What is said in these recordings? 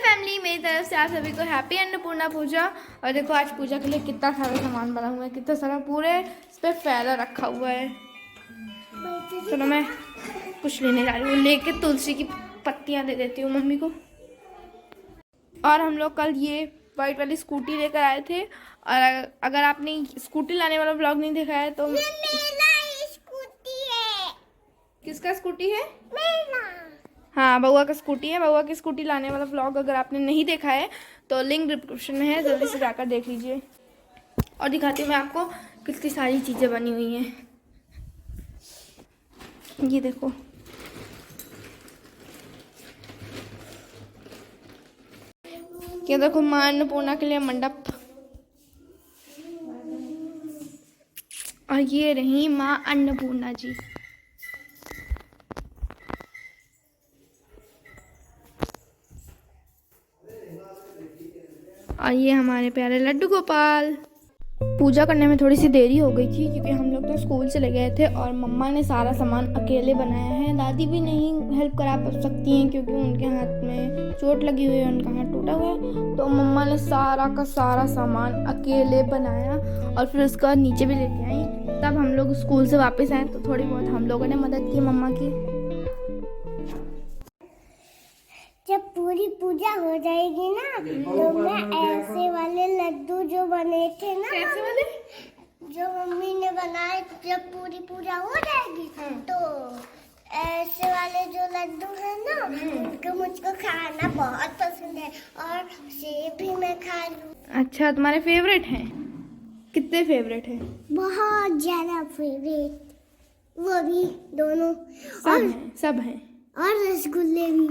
Family, मेरी तरफ से आप सभी को हैप्पी अन्नपूर्णा पूजा। और देखो आज पूजा के लिए कितना सारा सामान बना हुआ है, कितना सारा पूरे इस पर फैला रखा हुआ है। चलो मैं कुछ लेने जा रही हूँ, लेके तुलसी की पत्तियाँ दे देती हूँ मम्मी को। और हम लोग कल ये वाइट वाली स्कूटी लेकर आए थे, और अगर आपने स्कूटी लाने वाला ब्लॉग नहीं देखा है तो ये मेरा स्कूटी है। किसका स्कूटी है? मेरा। हाँ, बउआ का स्कूटी है। बउआ की स्कूटी लाने वाला व्लॉग अगर आपने नहीं देखा है तो लिंक डिस्क्रिप्शन में है, जल्दी से जाकर देख लीजिए। और दिखाती हूँ मैं आपको कितनी सारी चीज़ें बनी हुई हैं। ये देखो, ये देखो माँ अन्नपूर्णा के लिए मंडप। और ये रही माँ अन्नपूर्णा जी। और ये हमारे प्यारे लड्डू गोपाल। पूजा करने में थोड़ी सी देरी हो गई थी क्योंकि हम लोग तो स्कूल चले गए थे और मम्मा ने सारा सामान अकेले बनाया है। दादी भी नहीं हेल्प करा सकती हैं क्योंकि उनके हाथ में चोट लगी हुई है, उनका हाथ टूटा हुआ है। तो मम्मा ने सारा का सारा सामान अकेले बनाया और फिर उसका नीचे भी लेके आई। तब हम लोग स्कूल से वापस आए तो थोड़ी बहुत हम लोगों ने मदद की मम्मा की। जब पूरी पूजा हो जाएगी ना तो मैं ऐसे वाले लड्डू जो बने थे ना, कैसे वाले? जो मम्मी ने बनाए, जब पूरी पूजा हो जाएगी तो ऐसे वाले जो लड्डू है ना उनको मुझको खाना बहुत पसंद है और सेब भी मैं खा लूं। अच्छा, तुम्हारे फेवरेट हैं? कितने फेवरेट हैं? बहुत ज्यादा फेवरेट, वो भी दोनों। सब हैं। और रसगुल्ले भी।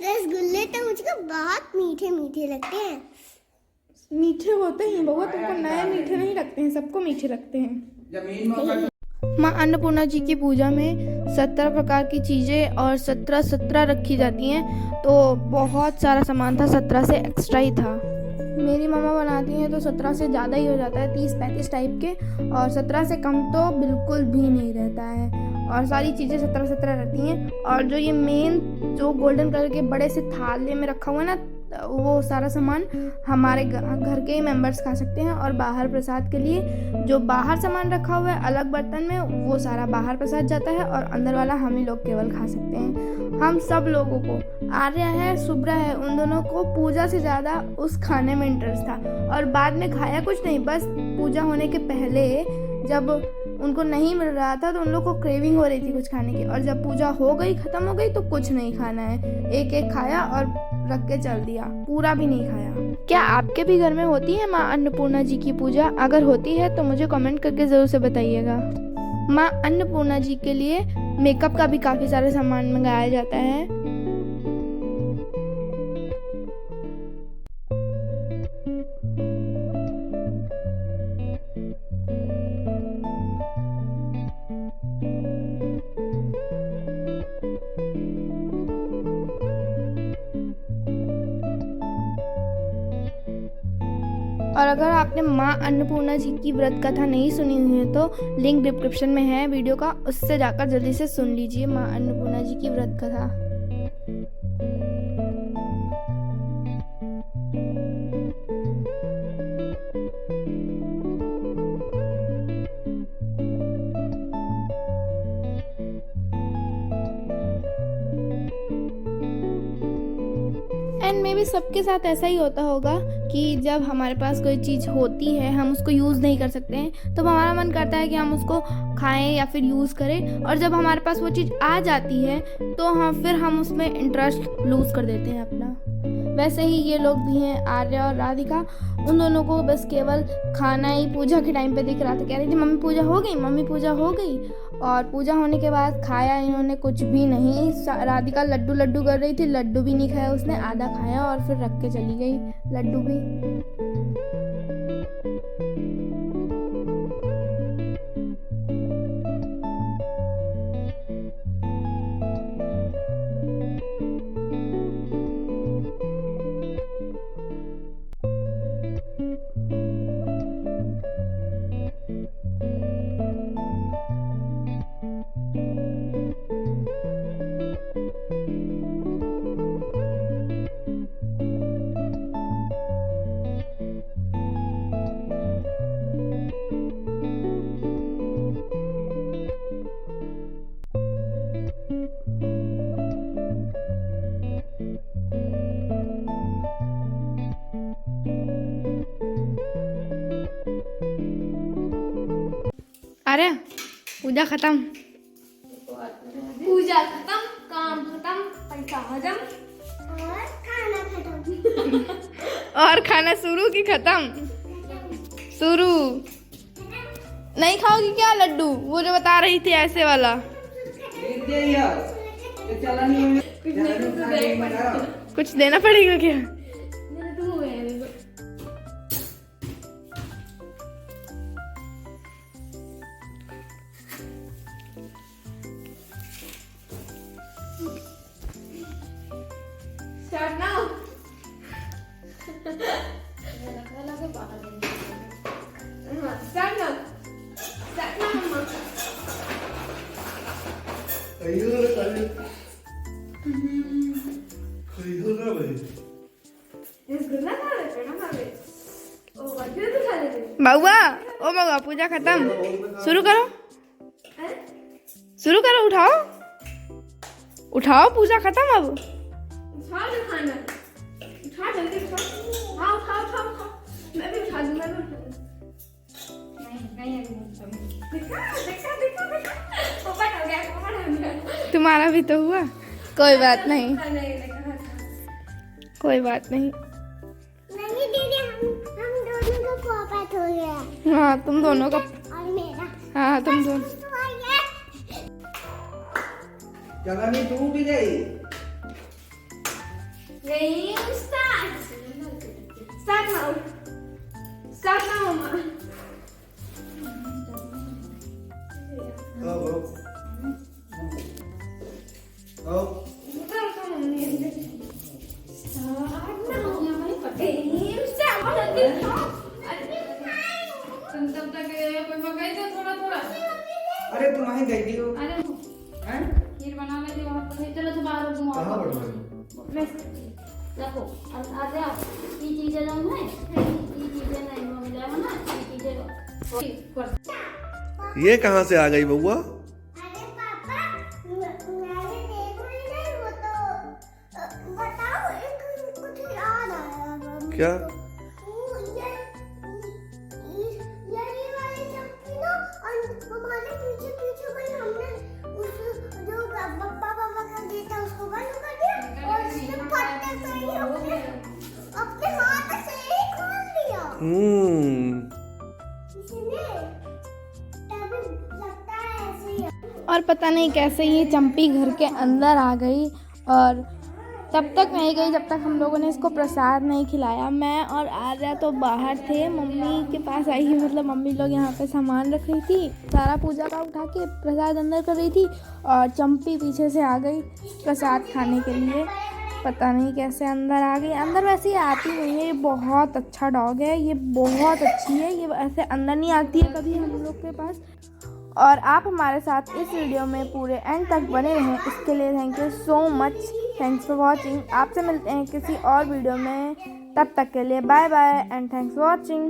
रसगुल्ले तो मुझको बहुत मीठे मीठे लगते हैं। मीठे होते हैं बउआ, तुमको नए मीठे नहीं लगते हैं, सबको मीठे लगते हैं। माँ अन्नपूर्णा जी की पूजा में 17 प्रकार की चीज़ें और 17 रखी जाती हैं, तो बहुत सारा सामान था, 17 से एक्स्ट्रा ही था। मेरी मम्मा बनाती हैं तो 17 से ज़्यादा ही हो जाता है, 30-35 टाइप के, और 17 से कम तो बिल्कुल भी नहीं रहता है। और सारी चीज़ें 17 रहती हैं। और जो ये मेन जो गोल्डन कलर के बड़े से थाले में रखा हुआ है ना, वो सारा सामान हमारे घर के ही मेंबर्स खा सकते हैं। और बाहर प्रसाद के लिए जो बाहर सामान रखा हुआ है अलग बर्तन में, वो सारा बाहर प्रसाद जाता है और अंदर वाला हम ही लोग केवल खा सकते हैं। हम सब लोगों को, आर्या है, शुभ्रा है, उन दोनों को पूजा से ज़्यादा उस खाने में इंटरेस्ट था। और बाद में खाया कुछ नहीं, बस पूजा होने के पहले जब उनको नहीं मिल रहा था तो उन लोग को क्रेविंग हो रही थी कुछ खाने की, और जब पूजा हो गई, ख़त्म हो गई, तो कुछ नहीं खाना है, एक एक खाया और रख के चल दिया, पूरा भी नहीं खाया। क्या आपके भी घर में होती है माँ अन्नपूर्णा जी की पूजा? अगर होती है तो मुझे कमेंट करके ज़रूर से बताइएगा। माँ अन्नपूर्णा जी के लिए मेकअप का भी काफ़ी सारे सामान मंगाया जाता है। और अगर आपने माँ अन्नपूर्णा जी की व्रत कथा नहीं सुनी हुई है तो लिंक डिस्क्रिप्शन में है वीडियो का, उससे जाकर जल्दी से सुन लीजिए माँ अन्नपूर्णा जी की व्रत कथा। एंड मे भी सबके साथ ऐसा ही होता होगा कि जब हमारे पास कोई चीज़ होती है, हम उसको यूज़ नहीं कर सकते हैं, तो हमारा मन करता है कि हम उसको खाएं या फिर यूज़ करें। और जब हमारे पास वो चीज़ आ जाती है तो फिर हम उसमें इंटरेस्ट लूज़ कर देते हैं अपना। वैसे ही ये लोग भी हैं, आर्या और राधिका। उन दोनों को बस केवल खाना ही पूजा के टाइम पे दिख रहा था। कह रही थी मम्मी पूजा हो गई, मम्मी पूजा हो गई। और पूजा होने के बाद खाया इन्होंने कुछ भी नहीं। राधिका लड्डू लड्डू कर रही थी, लड्डू भी नहीं खाया उसने, आधा खाया और फिर रख के चली गई लड्डू भी। अरे पूजा खत्म। पूजा खत्म, काम खत्म, पैसा हजम और खाना खत्म। और खाना शुरू की खत्म? शुरू नहीं खाओगी क्या लड्डू? वो जो बता रही थी ऐसे वाला। कुछ देना पड़ेगा क्या? Start now. Start now. Start now, Mama. बउआ, ओ बउआ, पूजा खत्म। शुरू करो, शुरू करो। उठाओ उठाओ, पूजा खत्म अब। उठा दो खाना, उठा जल्दी उठा। हाँ उठाओ उठाओ उठाओ। मैं भी उठा दूँ, मैं भी उठा दूँ। नहीं देखा देखा देखा देखा। पोपट हो गया, पोपट हो गया। तुम्हारा भी तो हुआ। कोई बात नहीं, नहीं देखा। कोई बात नहीं। नहीं दीदी, हम दोनों का पोपट हो गया। हाँ तुम दोनों का। और मेरा। हाँ तुम दोनों। तो आ गया। चला तू भी गई। Game start. Start now. Start now, Mama. Start now, Mummy. Start now. Game start. तुम तब तक कोई पकाई दो थोड़ा थोड़ा। अरे तुम वहीं गई थी वो। अरे हैं? खीर बना लेते वहाँ पर। चलो तुम बाहर तुम कहाँ बढ़ गई? देखो आ जाओ। ये चीजें जो है ये चीजें नहीं हो जाए ना, ये चीजें ये कहाँ से आ गई बउआ? अरे पापा, मैंने देखा ही नहीं, वो तो बताओ, एक कुछ याद आया। क्या? ये वाली चप्पी ना, और हमारे पीछे पीछे भाई हमने उस जो पापा का गेट था उसको बंद कर दिया और उसने फटने से ही अपने हाथ से ही खोल दिया। इसने तभी लगता है ऐसे ही। और पता नहीं कैसे ये चंपी घर के अंदर आ गई और तब तक नहीं गई जब तक हम लोगों ने इसको प्रसाद नहीं खिलाया। मैं और आर्या तो बाहर थे, मम्मी के पास आई ही, मतलब मम्मी लोग यहाँ पे सामान रख रही थी, सारा पूजा का उठा के प्रसाद अंदर कर रही थी और चंपी पीछे से आ गई प्रसाद खाने के लिए। पता नहीं कैसे अंदर आ गई। अंदर वैसे ये आती नहीं है, ये बहुत अच्छा डॉग है, ये बहुत अच्छी है, ये ऐसे अंदर नहीं आती है कभी हम लोग के पास। और आप हमारे साथ इस वीडियो में पूरे एंड तक बने रहें, इसके लिए thank you so much. Thanks for watching. आपसे मिलते हैं किसी और वीडियो में, तब तक के लिए bye bye and thanks for watching.